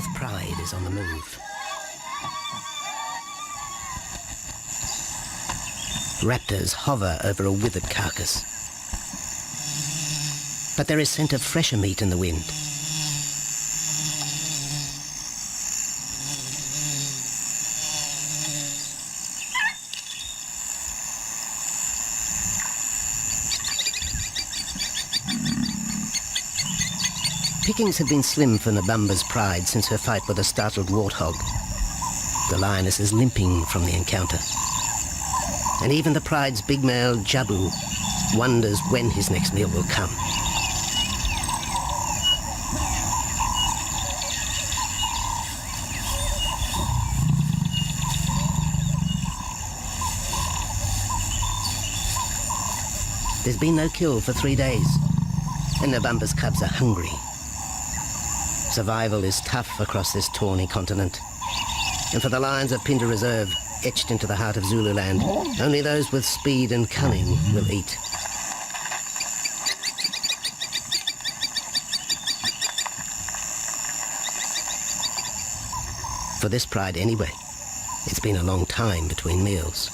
fourth pride is on the move. Raptors hover over a withered carcass. But there is scent of fresher meat in the wind. Pickings have been slim for Nabamba's pride since her fight with a startled warthog. The lioness is limping from the encounter. And even the pride's big male, Jabu, wonders when his next meal will come. There's been no kill for 3 days, and Nabamba's cubs are hungry. Survival is tough across this tawny continent. And for the lions of Pinda Reserve, etched into the heart of Zululand, only those with speed and cunning will eat. For this pride anyway, it's been a long time between meals.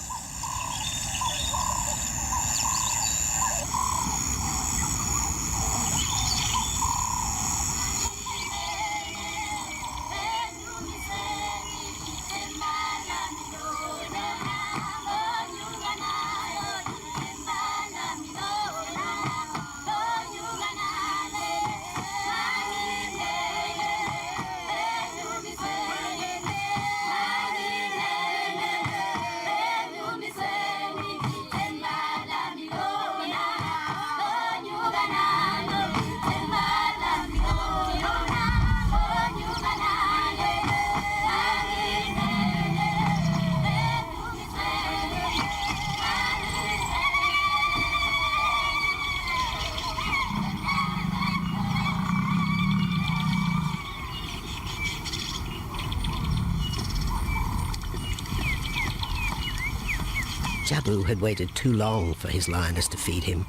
Jabu had waited too long for his lioness to feed him.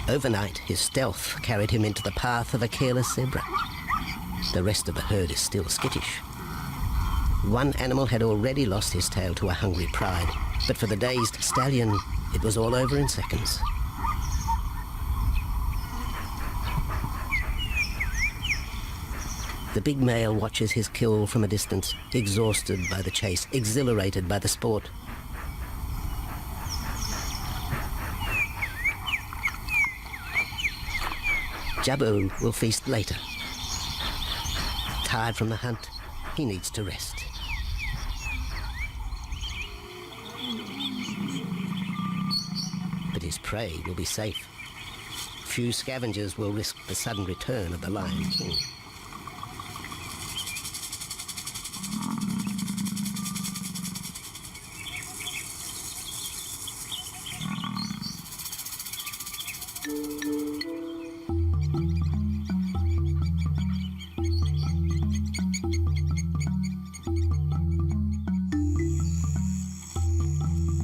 Overnight, his stealth carried him into the path of a careless zebra. The rest of the herd is still skittish. One animal had already lost his tail to a hungry pride, but for the dazed stallion, it was all over in seconds. The big male watches his kill from a distance, exhausted by the chase, exhilarated by the sport. Jabu will feast later. Tired from the hunt, he needs to rest. But his prey will be safe. Few scavengers will risk the sudden return of the Lion King.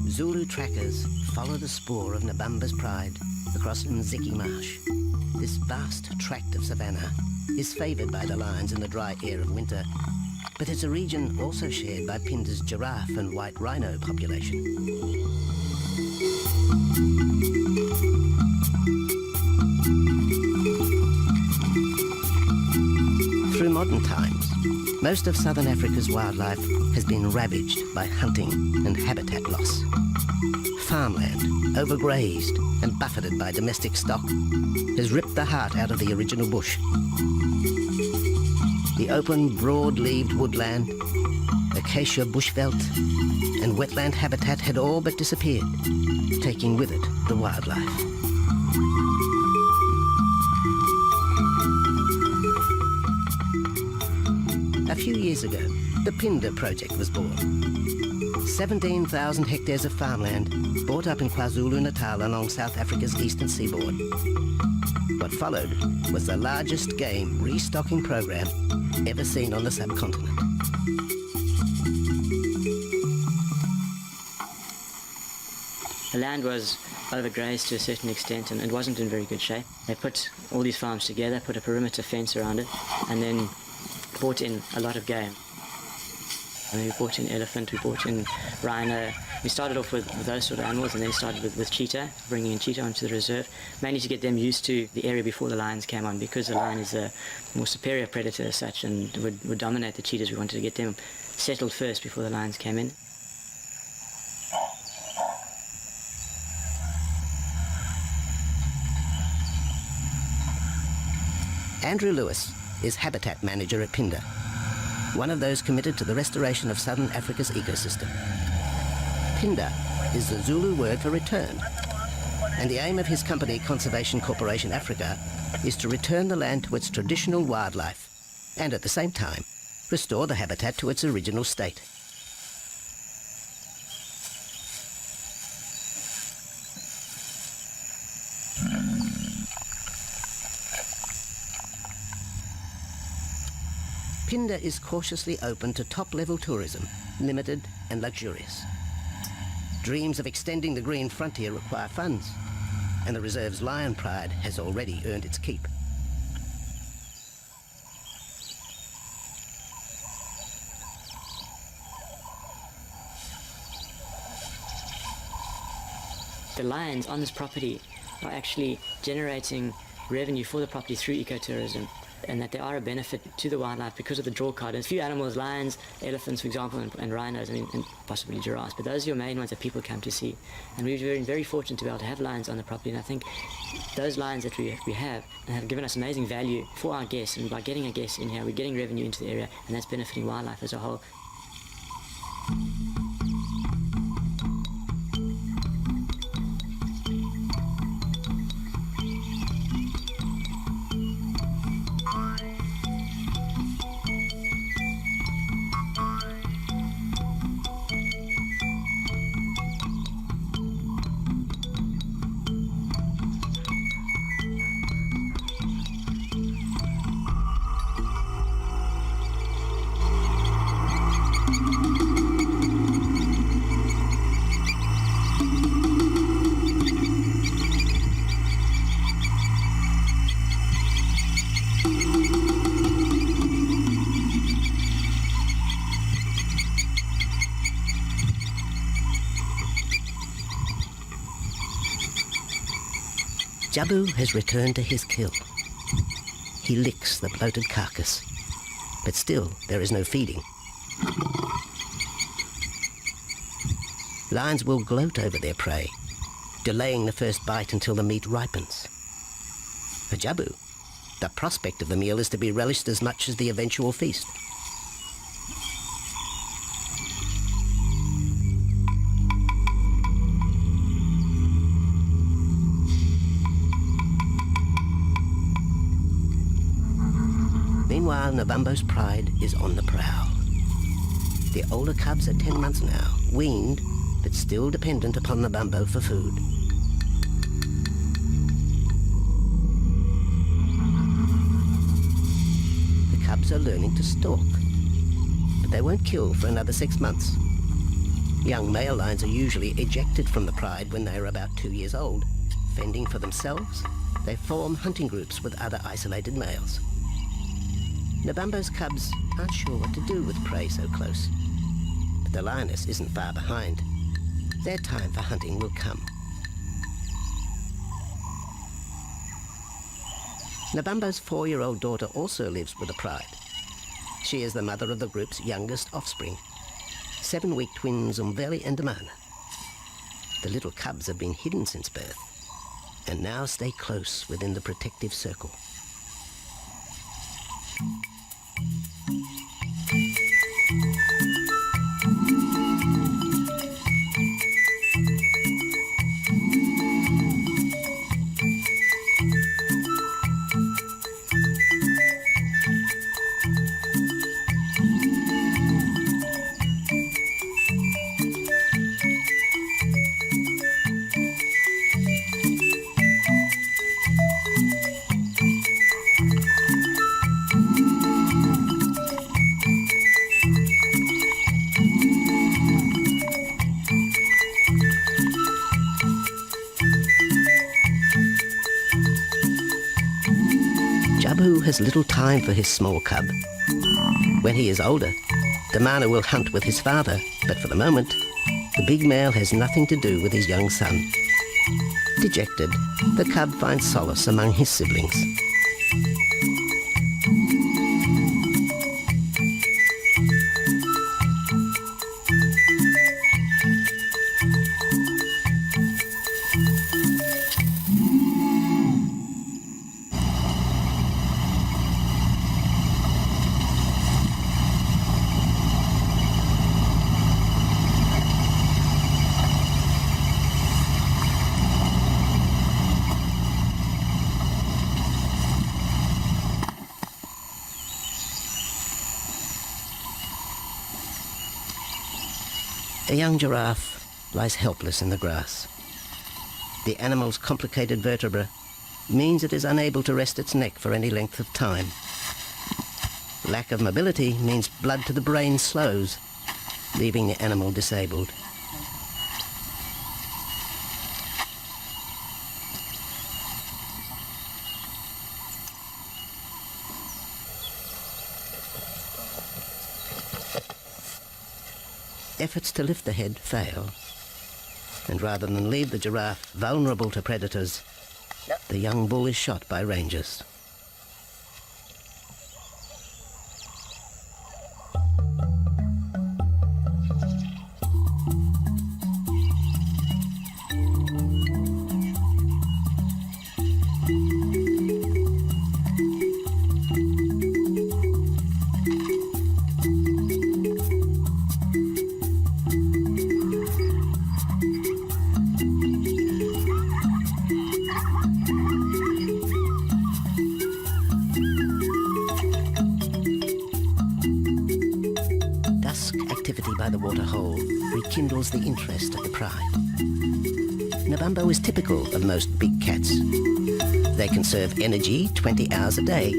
Zulu trackers follow the spoor of Nabamba's pride across Nziki Marsh. This vast tract of savanna is favoured by the lions in the dry air of winter, but it's a region also shared by Pinda's giraffe and white rhino population. Through modern times, most of southern Africa's wildlife has been ravaged by hunting and habitat loss. Farmland, overgrazed and buffeted by domestic stock, has ripped the heart out of the original bush. The open, broad-leaved woodland, acacia bushveld, and wetland habitat had all but disappeared, taking with it the wildlife. A few years ago, the Pinda project was born. 17,000 hectares of farmland bought up in KwaZulu-Natal along South Africa's eastern seaboard. What followed was the largest game restocking program ever seen on the subcontinent. The land was overgrazed to a certain extent and it wasn't in very good shape. They put all these farms together, put a perimeter fence around it, and then brought in a lot of game. I mean, we brought in elephant, we brought in rhino. We started off with those sort of animals and then started with cheetah, bringing in cheetah onto the reserve, mainly to get them used to the area before the lions came on, because the lion is a more superior predator as such and would dominate the cheetahs. We wanted to get them settled first before the lions came in. Andrew Lewis is habitat manager at Phinda, one of those committed to the restoration of southern Africa's ecosystem. Phinda is the Zulu word for return, and the aim of his company, Conservation Corporation Africa, is to return the land to its traditional wildlife and at the same time restore the habitat to its original state. Phinda is cautiously open to top-level tourism, limited and luxurious. Dreams of extending the green frontier require funds, and the reserve's lion pride has already earned its keep. The lions on this property are actually generating revenue for the property through ecotourism, and that they are a benefit to the wildlife because of the draw card. There's a few animals, lions, elephants, for example, and rhinos, and possibly giraffes, but those are your main ones that people come to see. And we've been very fortunate to be able to have lions on the property, and I think those lions that we have given us amazing value for our guests, and by getting a guest in here, we're getting revenue into the area, and that's benefiting wildlife as a whole. Jabu has returned to his kill. He licks the bloated carcass, but still there is no feeding. Lions will gloat over their prey, delaying the first bite until the meat ripens. For Jabu, the prospect of the meal is to be relished as much as the eventual feast. Meanwhile, Nabambo's pride is on the prowl. The older cubs are 10 months now, weaned, but still dependent upon Nabambo for food. The cubs are learning to stalk, but they won't kill for another 6 months. Young male lions are usually ejected from the pride when they are about 2 years old. Fending for themselves, they form hunting groups with other isolated males. Nabambo's cubs aren't sure what to do with prey so close, but the lioness isn't far behind. Their time for hunting will come. Nabambo's 4-year-old daughter also lives with the pride. She is the mother of the group's youngest offspring, 7-week twins Umveli and Damana. The little cubs have been hidden since birth, and now stay close within the protective circle. Jabu has little time for his small cub. When he is older, Damana will hunt with his father, but for the moment, the big male has nothing to do with his young son. Dejected, the cub finds solace among his siblings. A young giraffe lies helpless in the grass. The animal's complicated vertebra means it is unable to rest its neck for any length of time. Lack of mobility means blood to the brain slows, leaving the animal disabled. Efforts to lift the head fail, and rather than leave the giraffe vulnerable to predators, the young bull is shot by rangers. Activity by the waterhole rekindles the interest of the pride. Nabambo is typical of most big cats. They conserve energy 20 hours a day,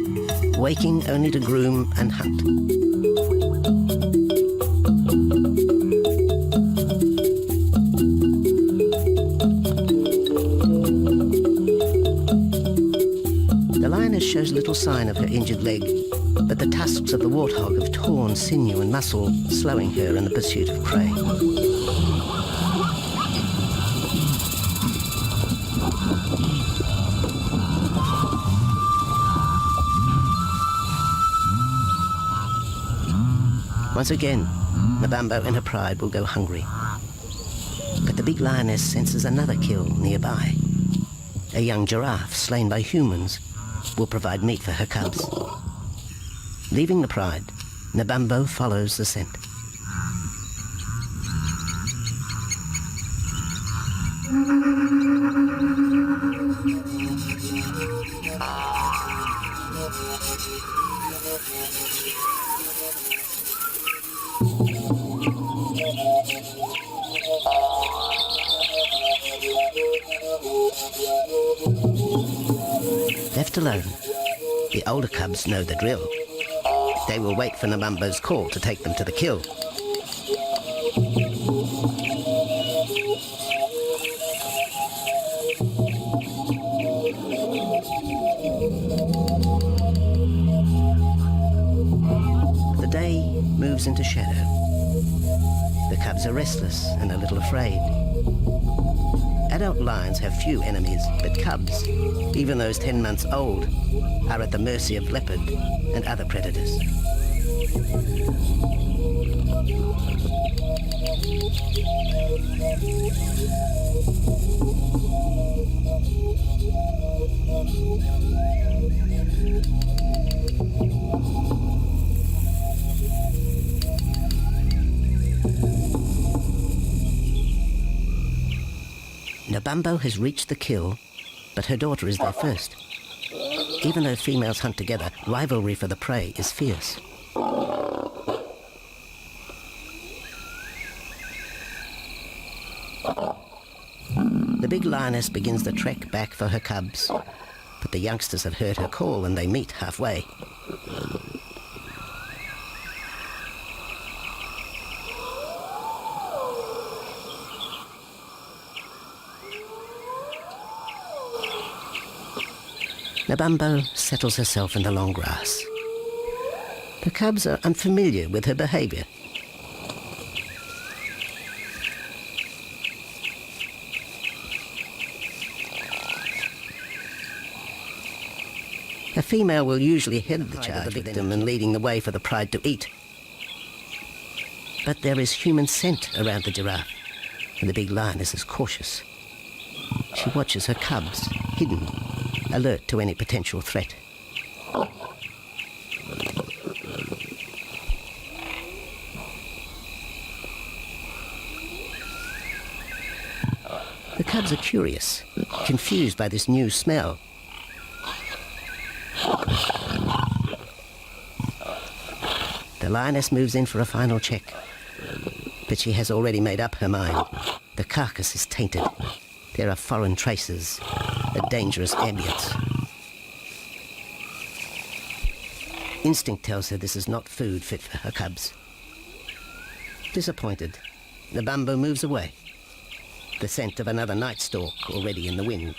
waking only to groom and hunt. The lioness shows little sign of her injured leg, but the tusks of the warthog have torn sinew and muscle, slowing her in the pursuit of prey. Once again, Nabambo and her pride will go hungry. But the big lioness senses another kill nearby. A young giraffe slain by humans will provide meat for her cubs. Leaving the pride, Nabambo follows the scent. Left alone, the older cubs know the drill. They will wait for Nabambo's call to take them to the kill. The day moves into shadow. The cubs are restless and a little afraid. Adult lions have few enemies, but cubs, even those 10 months old, are at the mercy of leopard and other predators. Nabambo has reached the kill, but her daughter is there first. Even though females hunt together, rivalry for the prey is fierce. The big lioness begins the trek back for her cubs, but the youngsters have heard her call and they meet halfway. Nabambo settles herself in the long grass. The cubs are unfamiliar with her behaviour. A female will usually head the charge of the victim and leading the way for the pride to eat. But there is human scent around the giraffe, and the big lioness is cautious. She watches her cubs, hidden, alert to any potential threat. The cubs are curious, confused by this new smell. The lioness moves in for a final check, but she has already made up her mind. The carcass is tainted. There are foreign traces, a dangerous ambience. Instinct tells her this is not food fit for her cubs. Disappointed, the bumbo moves away, the scent of another night stalk already in the wind.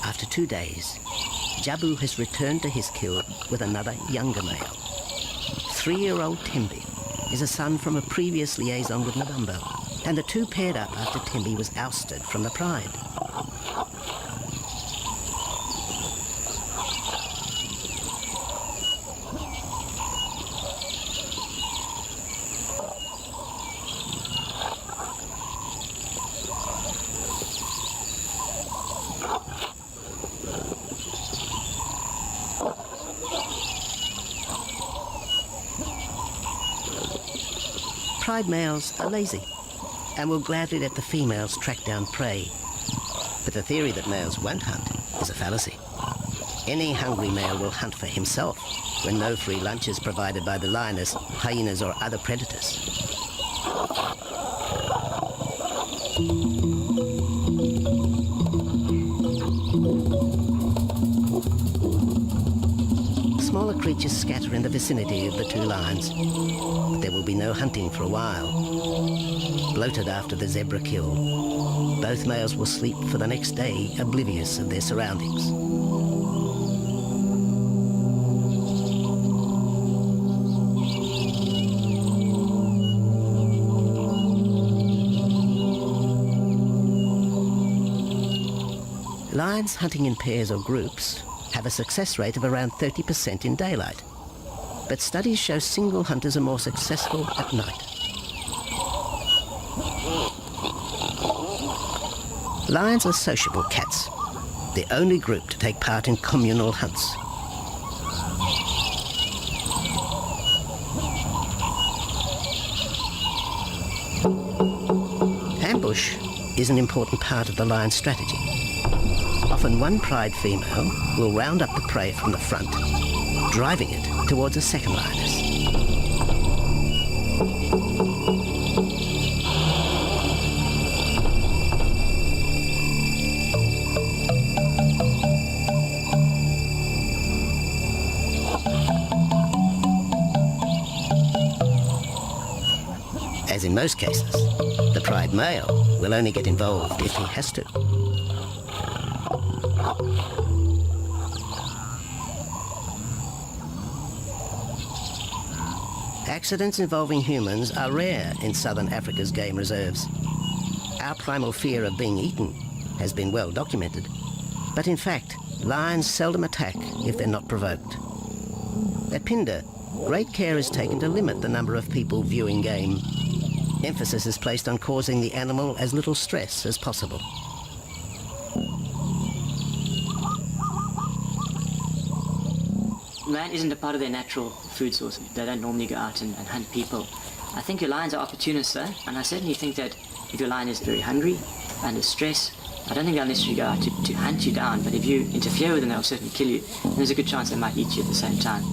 After 2 days, Jabu has returned to his kill with another younger male. 3-year-old Tembi is a son from a previous liaison with Nabumbo, and the two paired up after Tembi was ousted from the pride. Pride males are lazy and will gladly let the females track down prey. But the theory that males won't hunt is a fallacy. Any hungry male will hunt for himself when no free lunch is provided by the lioness, hyenas or other predators. Smaller creatures scatter in the vicinity of the two lions, but there will be no hunting for a while. Bloated after the zebra kill, both males will sleep for the next day, oblivious of their surroundings. Lions hunting in pairs or groups have a success rate of around 30% in daylight, but studies show single hunters are more successful at night. Lions are sociable cats, the only group to take part in communal hunts. Ambush is an important part of the lion's strategy. Often one pride female will round up the prey from the front, driving it towards a second lioness. As in most cases, the pride male will only get involved if he has to. Accidents involving humans are rare in southern Africa's game reserves. Our primal fear of being eaten has been well documented, but in fact, lions seldom attack if they're not provoked. At Phinda, great care is taken to limit the number of people viewing game. Emphasis is placed on causing the animal as little stress as possible. Man isn't a part of their natural food source. They don't normally go out and hunt people. I think your lions are opportunists though, and I certainly think that if your lion is very hungry, under stress, I don't think they'll necessarily go out to hunt you down, but if you interfere with them, they'll certainly kill you. And there's a good chance they might eat you at the same time.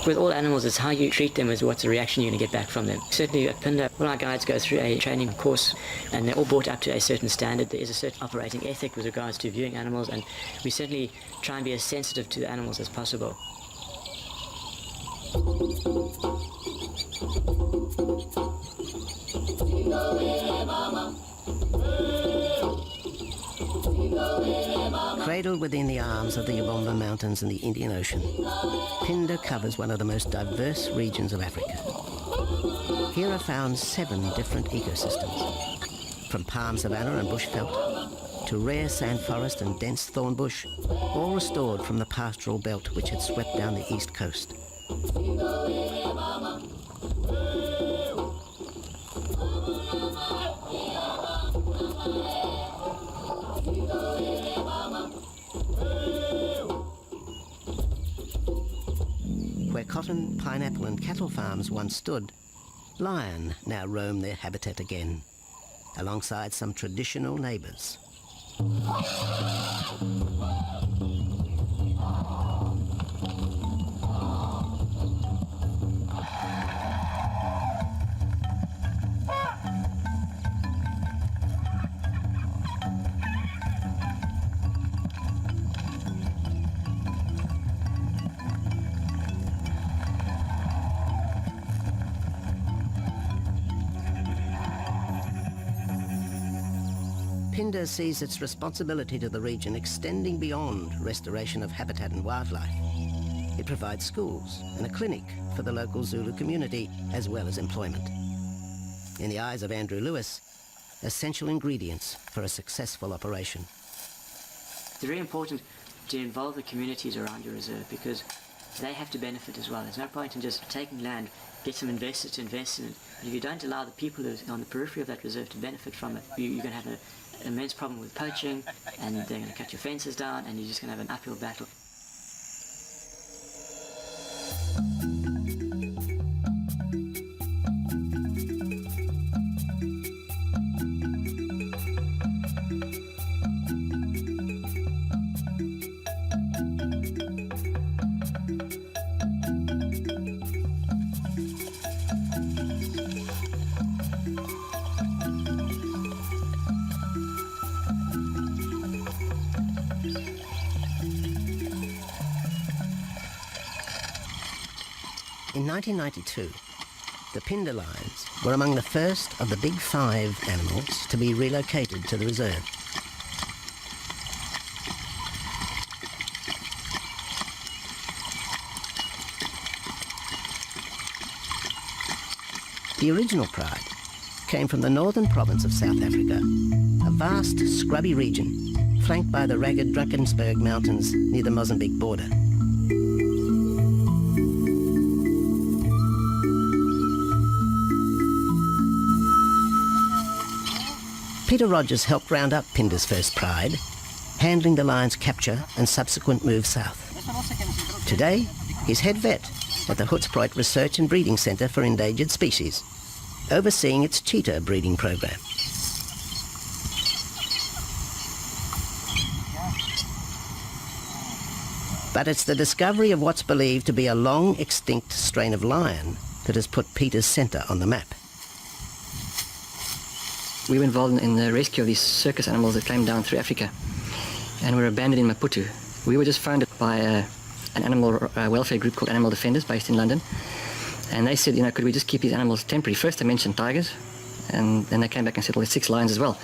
With all animals, it's how you treat them is what's the reaction you're going to get back from them. Certainly at Phinda, all our guides go through a training course and they're all brought up to a certain standard. There is a certain operating ethic with regards to viewing animals, and we certainly try and be as sensitive to the animals as possible. Cradled within the arms of the Ubomba Mountains and the Indian Ocean, Phinda covers one of the most diverse regions of Africa. Here are found 7 different ecosystems, from palm savanna and bushveld to rare sand forest and dense thorn bush, all restored from the pastoral belt which had swept down the east coast. Where cotton, pineapple and cattle farms once stood, lion now roam their habitat again, alongside some traditional neighbours. Phinda sees its responsibility to the region extending beyond restoration of habitat and wildlife. It provides schools and a clinic for the local Zulu community, as well as employment. In the eyes of Andrew Lewis, essential ingredients for a successful operation. It's very important to involve the communities around your reserve because they have to benefit as well. There's no point in just taking land, get some investors to invest in it, but if you don't allow the people who are on the periphery of that reserve to benefit from it, you're going to have an immense problem with poaching, and they're going to cut your fences down, and you're just going to have an uphill battle. In 1992, the Phinda lions were among the first of the big 5 animals to be relocated to the reserve. The original pride came from the northern province of South Africa, a vast scrubby region flanked by the ragged Drakensberg Mountains near the Mozambique border. Peter Rogers helped round up Phinda's first pride, handling the lion's capture and subsequent move south. Today, he's head vet at the Hoedspruit Research and Breeding Centre for Endangered Species, overseeing its cheetah breeding program. But it's the discovery of what's believed to be a long extinct strain of lion that has put Peter's centre on the map. We were involved in the rescue of these circus animals that came down through Africa and were abandoned in Maputo. We were just founded by an animal welfare group called Animal Defenders based in London, and they said, could we just keep these animals temporary? First they mentioned tigers, and then they came back and said, well, there's 6 lions as well.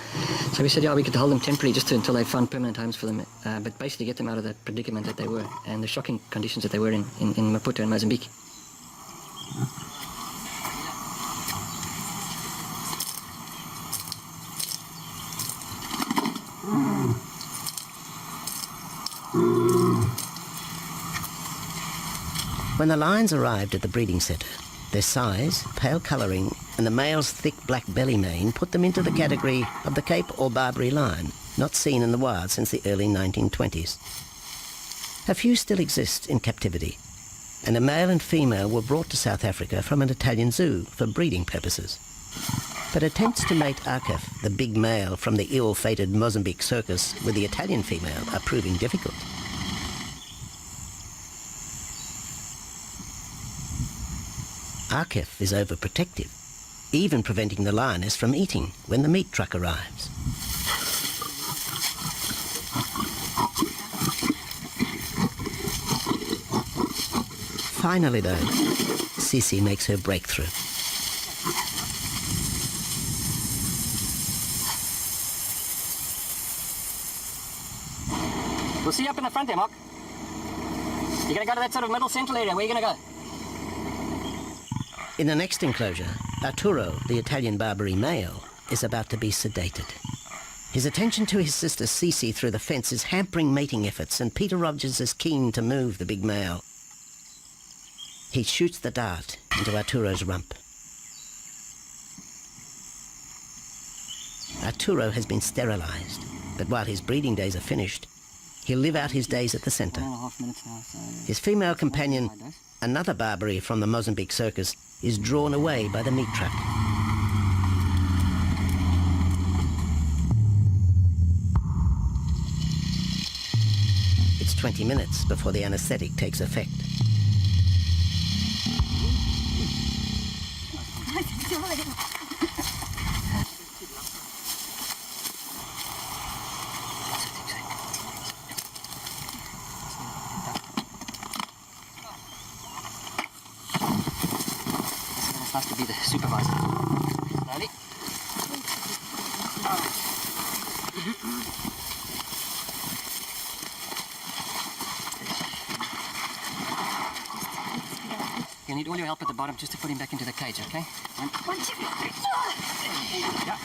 So we said, yeah, we could hold them temporarily just until they found permanent homes for them, but basically get them out of the predicament that they were and the shocking conditions that they were in Maputo and Mozambique. When the lions arrived at the breeding centre, their size, pale colouring, and the male's thick black belly mane put them into the category of the Cape or Barbary lion, not seen in the wild since the early 1920s. A few still exist in captivity, and a male and female were brought to South Africa from an Italian zoo for breeding purposes. But attempts to mate Akef, the big male from the ill-fated Mozambique circus, with the Italian female are proving difficult. Akef is overprotective, even preventing the lioness from eating when the meat truck arrives. Finally, though, Sisi makes her breakthrough. We'll see you up in the front there, Mark. You're going to go to that sort of middle central area. Where are you going to go? In the next enclosure, Arturo, the Italian Barbary male, is about to be sedated. His attention to his sister Sisi through the fence is hampering mating efforts, and Peter Rogers is keen to move the big male. He shoots the dart into Arturo's rump. Arturo has been sterilized, but while his breeding days are finished, he'll live out his days at the center. 1.5 minutes now, so... His female companion, another Barbary from the Mozambique circus, is drawn away by the meat truck. It's 20 minutes before the anesthetic takes effect. It's nice to be the supervisor. Slowly. You need all your help at the bottom just to put him back into the cage, okay? One, two, three. Yeah.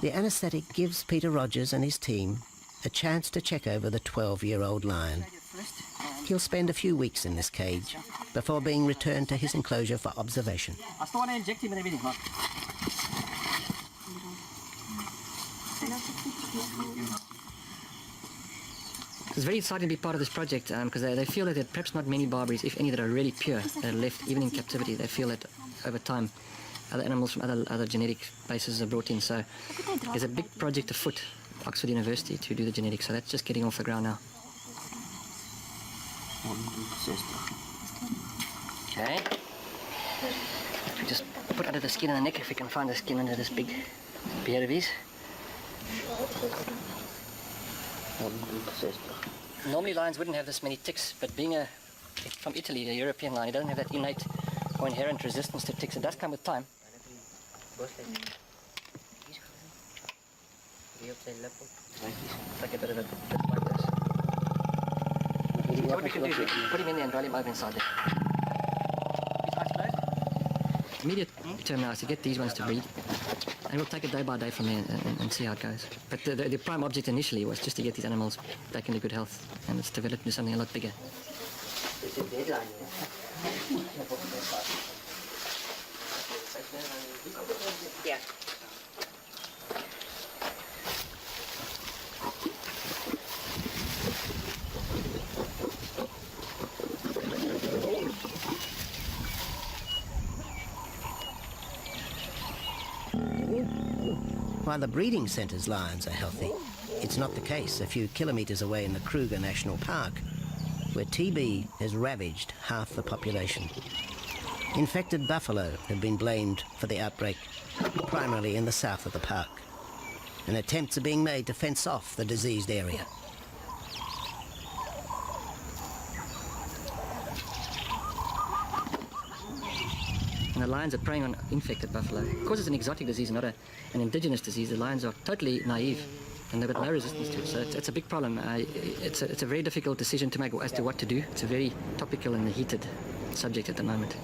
The anesthetic gives Peter Rogers and his team a chance to check over the 12-year-old lion. He'll spend a few weeks in this cage before being returned to his enclosure for observation. I still want to inject him and everything, Mark. It's very exciting to be part of this project because they feel that there are perhaps not many Barbaries, if any, that are really pure, that are left even in captivity. They feel that over time other animals from other genetic bases are brought in. So there's a big project afoot, Oxford University, to do the genetics. So that's just getting off the ground now. Okay. We just put under the skin and the neck if we can find the skin under this big beard of his. Normally lions wouldn't have this many ticks, but being from Italy, a European lion, he doesn't have that innate or inherent resistance to ticks. It does come with time. Like a bit of a bit like this. What we can do is put him in there and roll him over inside there. Immediate term now is to get these ones to breed. And we'll take it day by day from there and see how it goes. But the prime object initially was just to get these animals back into good health, and it's developed into something a lot bigger. There's a deadline here. Yeah. While the breeding centre's lions are healthy, it's not the case a few kilometres away in the Kruger National Park, where TB has ravaged half the population. Infected buffalo have been blamed for the outbreak, primarily in the south of the park, and attempts are being made to fence off the diseased area. And the lions are preying on infected buffalo. Because it's an exotic disease, not an indigenous disease, the lions are totally naive and they've got no resistance to it. So it's a big problem. It's a very difficult decision to make as to what to do. It's a very topical and heated subject at the moment.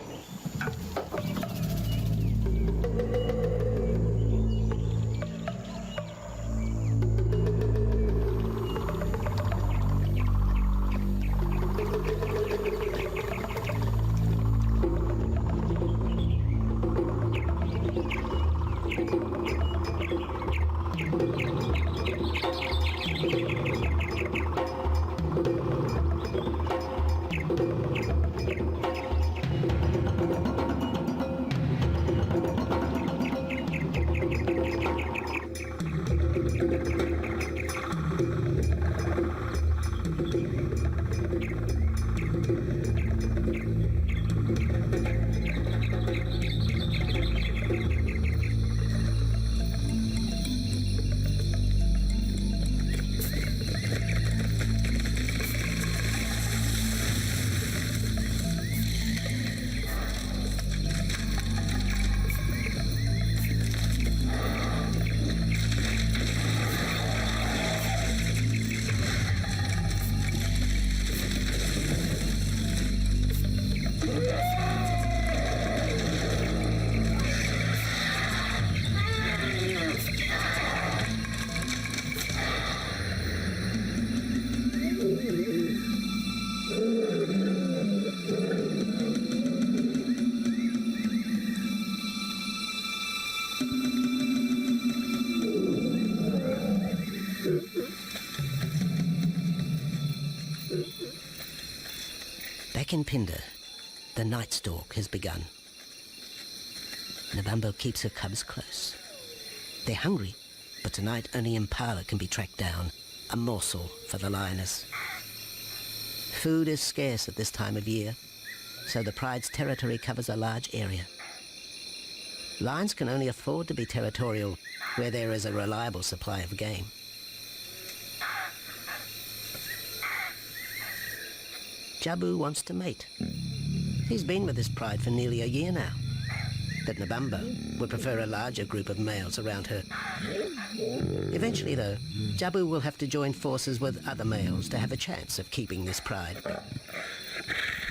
Back in Phinda, the night stalk has begun. Nabambo keeps her cubs close. They're hungry, but tonight only Impala can be tracked down, a morsel for the lioness. Food is scarce at this time of year, so the pride's territory covers a large area. Lions can only afford to be territorial where there is a reliable supply of game. Jabu wants to mate. He's been with his pride for nearly a year now. But Nabambo would prefer a larger group of males around her. Eventually, though, Jabu will have to join forces with other males to have a chance of keeping this pride.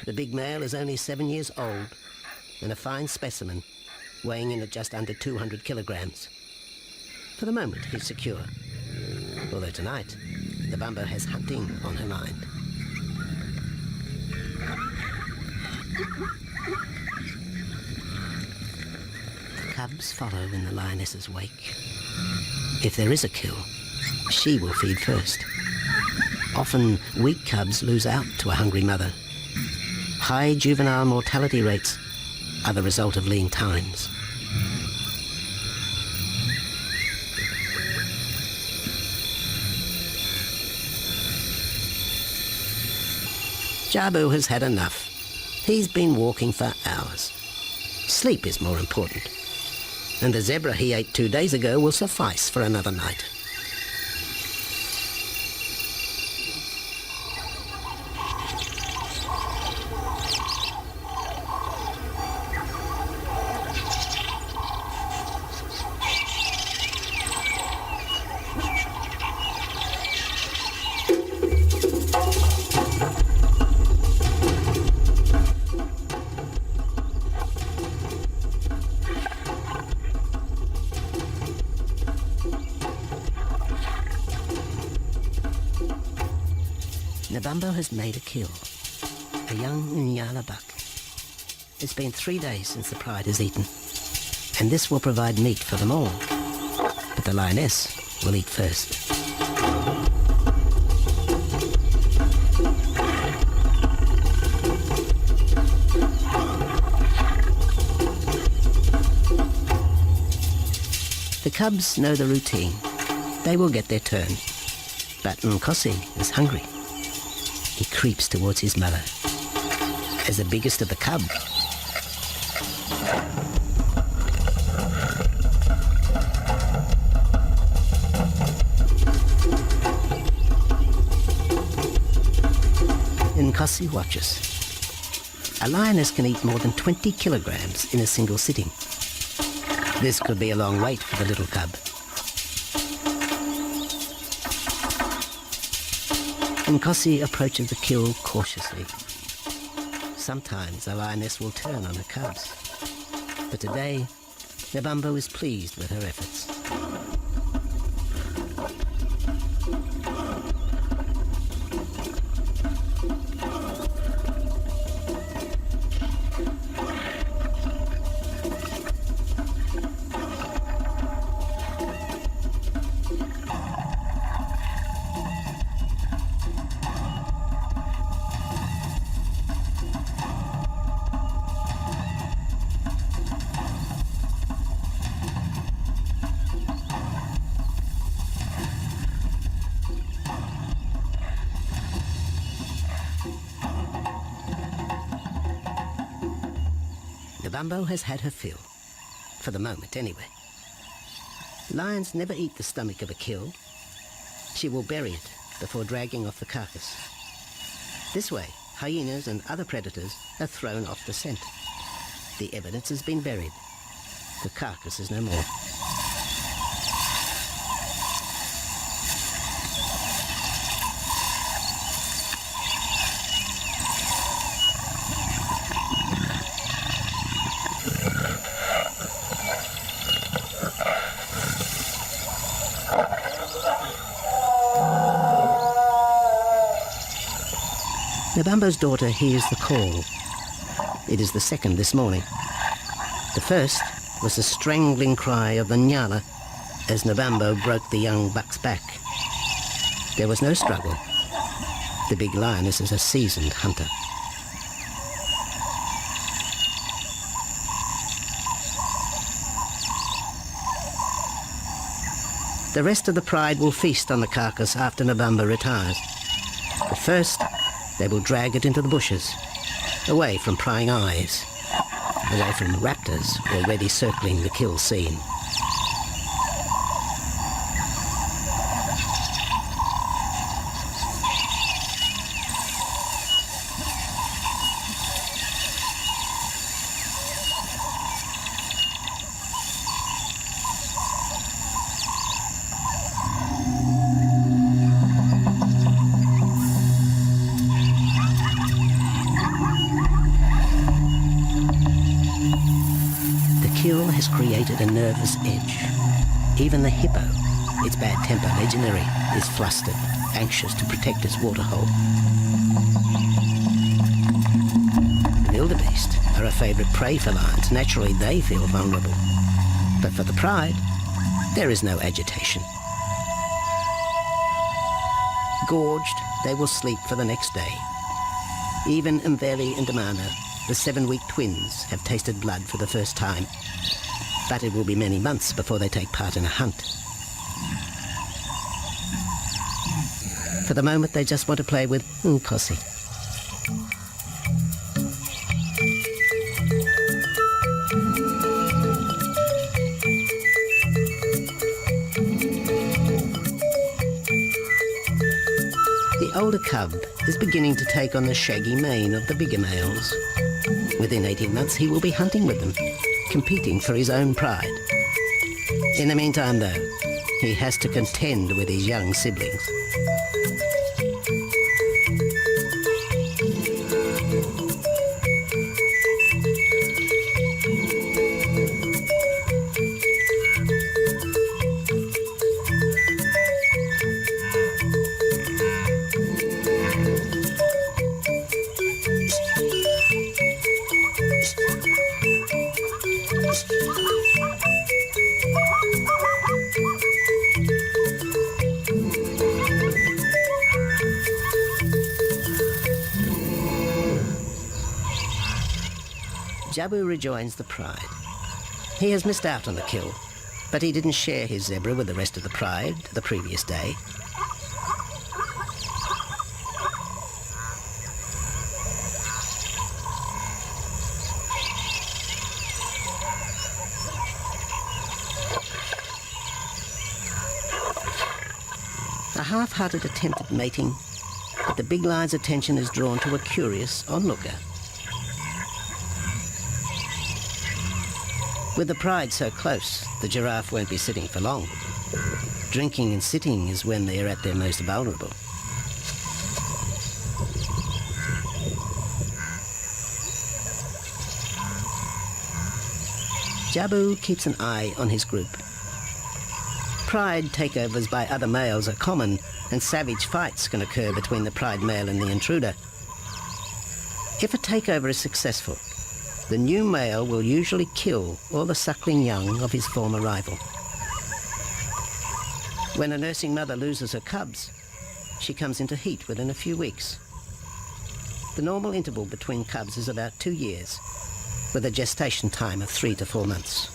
The big male is only 7 years old and a fine specimen, weighing in at just under 200 kilograms. For the moment, he's secure. Although tonight, Nabambo has hunting on her mind. The cubs follow in the lioness's wake. If there is a kill, she will feed first. Often, weak cubs lose out to a hungry mother. High juvenile mortality rates are the result of lean times. Jabu has had enough. He's been walking for hours. Sleep is more important. And the zebra he ate 2 days ago will suffice for another night. Nabambo has made a kill, a young Nyala buck. It's been 3 days since the pride has eaten, and this will provide meat for them all. But the lioness will eat first. The cubs know the routine. They will get their turn. But Nkosi is hungry. He creeps towards his mother. As the biggest of the cub, Nkosi watches. A lioness can eat more than 20 kilograms in a single sitting. This could be a long wait for the little cub. Nkosi approaches the kill cautiously. Sometimes a lioness will turn on her cubs. But today, Nabambo is pleased with her efforts. Nabambo has had her fill, for the moment anyway. Lions never eat the stomach of a kill. She will bury it before dragging off the carcass. This way, hyenas and other predators are thrown off the scent. The evidence has been buried. The carcass is no more. Nabambo's daughter hears the call. It is the second this morning. The first was the strangling cry of the Nyala as Nabambo broke the young buck's back. There was no struggle. The big lioness is a seasoned hunter. The rest of the pride will feast on the carcass after Nabambo retires. But first, they will drag it into the bushes, away from prying eyes, away from raptors already circling the kill scene. Kill has created a nervous edge. Even the hippo, its bad temper legendary, is flustered, anxious to protect its waterhole. The wildebeest are a favourite prey for lions. Naturally, they feel vulnerable. But for the pride, there is no agitation. Gorged, they will sleep for the next day. Even Mveli and Damano, the 7-week twins, have tasted blood for the first time. But it will be many months before they take part in a hunt. For the moment, they just want to play with Nkosi. The older cub is beginning to take on the shaggy mane of the bigger males. Within 18 months, he will be hunting with them, competing for his own pride. In the meantime, though, he has to contend with his young siblings. Jabu rejoins the pride. He has missed out on the kill, but he didn't share his zebra with the rest of the pride the previous day. A half-hearted attempt at mating, but the big lion's attention is drawn to a curious onlooker. With the pride so close, the giraffe won't be sitting for long. Drinking and sitting is when they are at their most vulnerable. Jabu keeps an eye on his group. Pride takeovers by other males are common, and savage fights can occur between the pride male and the intruder. If a takeover is successful, the new male will usually kill all the suckling young of his former rival. When a nursing mother loses her cubs, she comes into heat within a few weeks. The normal interval between cubs is about 2 years, with a gestation time of 3 to 4 months.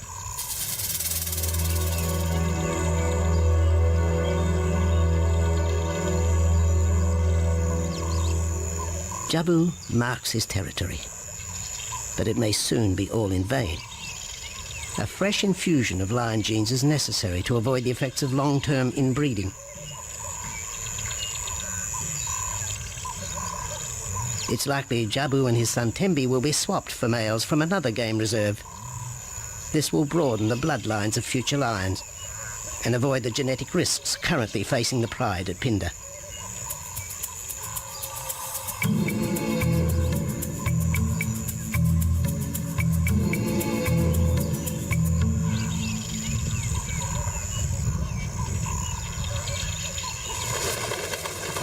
Jabu marks his territory, but it may soon be all in vain. A fresh infusion of lion genes is necessary to avoid the effects of long-term inbreeding. It's likely Jabu and his son Tembi will be swapped for males from another game reserve. This will broaden the bloodlines of future lions and avoid the genetic risks currently facing the pride at Phinda.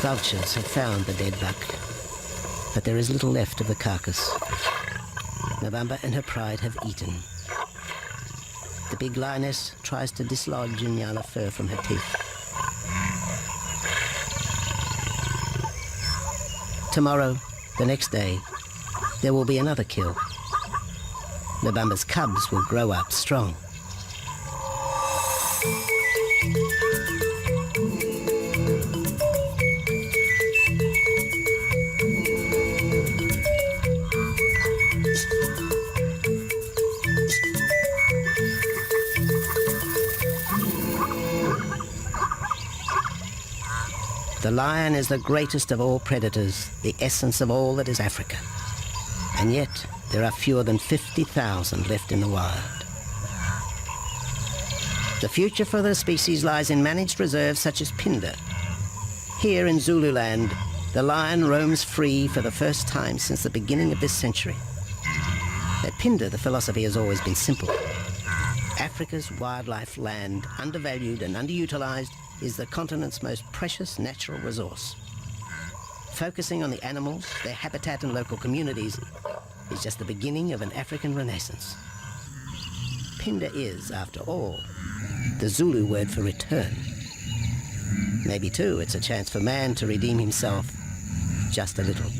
Vultures have found the dead buck. but there is little left of the carcass. Nabamba and her pride have eaten. The big lioness tries to dislodge Inyala fur from her teeth. Tomorrow, the next day, there will be another kill. Nabamba's cubs will grow up strong. The lion is the greatest of all predators, the essence of all that is Africa. And yet, there are fewer than 50,000 left in the wild. The future for the species lies in managed reserves such as Phinda. Here in Zululand, the lion roams free for the first time since the beginning of this century. At Phinda, the philosophy has always been simple. Africa's wildlife land, undervalued and underutilized, is the continent's most precious natural resource. Focusing on the animals, their habitat and local communities is just the beginning of an African renaissance. Phinda is, after all, the Zulu word for return. Maybe, too, it's a chance for man to redeem himself just a little.